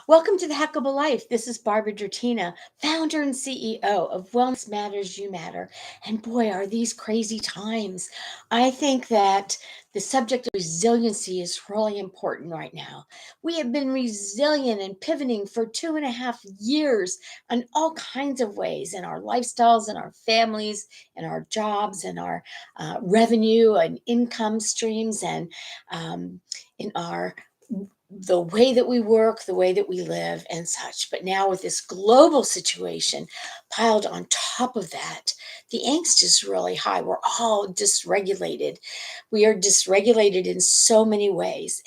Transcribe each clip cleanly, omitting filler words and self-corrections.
Welcome to the Hackable Life. This is Barbara Drattina, founder and CEO of Wellness Matters You Matter. And boy, are these crazy times. I think that the subject of resiliency is really important right now. We have been resilient and pivoting for 2.5 years in all kinds of ways in our lifestyles, in our families, in our jobs, in our revenue and income streams, and in our the way that we work, the way that we live, and such. But now, with this global situation piled on top of that, the angst is really high. We're all dysregulated. We are dysregulated in so many ways.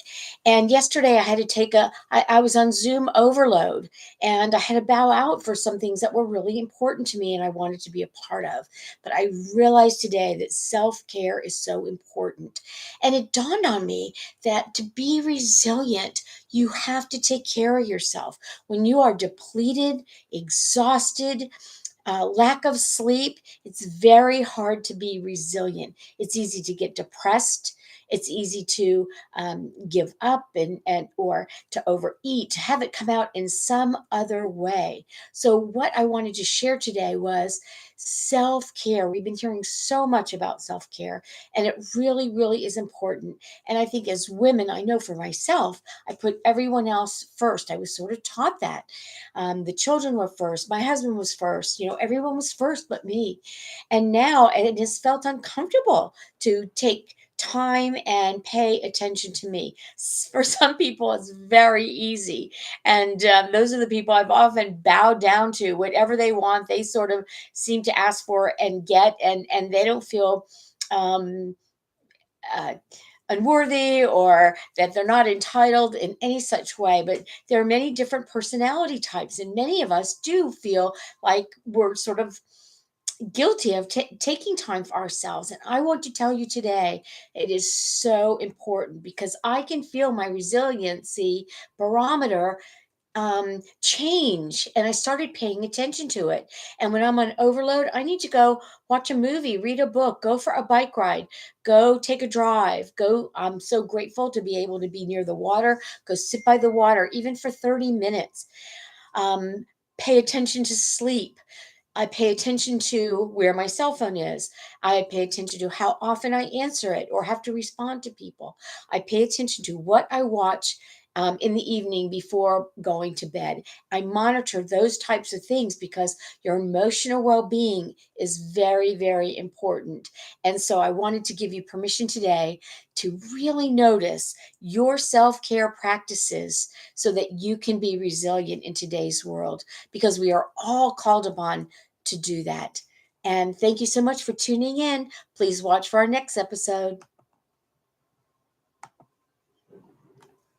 And yesterday, I had to I was on Zoom overload, and I had to bow out for some things that were really important to me and I wanted to be a part of. But I realized today that self care is so important. And it dawned on me that to be resilient, you have to take care of yourself. When you are depleted, exhausted, lack of sleep, it's very hard to be resilient. It's easy to get depressed. It's easy to give up and or to overeat, to have it come out in some other way. So what I wanted to share today was self-care. We've been hearing so much about self-care, and it really, really is important. And I think as women, I know for myself, I put everyone else first. I was sort of taught that. The children were first. My husband was first. Everyone was first but me. And now it has felt uncomfortable to take time and pay attention to me. For some people, it's very easy. And those are the people I've often bowed down to. Whatever they want, they sort of seem to ask for and get, and they don't feel um, uh, unworthy or that they're not entitled in any such way. But there are many different personality types, and many of us do feel like we're sort of guilty of taking time for ourselves. And I want to tell you today, it is so important because I can feel my resiliency barometer change, and I started paying attention to it. And when I'm on overload, I need to go watch a movie, read a book, go for a bike ride, go take a drive. Go I'm so grateful to be able to be near the water, go sit by the water even for 30 minutes. Pay attention to sleep. I pay attention to where my cell phone is. I pay attention to how often I answer it or have to respond to people. I pay attention to what I watch in the evening before going to bed. I monitor those types of things because your emotional well being is very, very important. And so I wanted to give you permission today to really notice your self care practices so that you can be resilient in today's world, because we are all called upon to do that. And thank you so much for tuning in. Please watch for our next episode.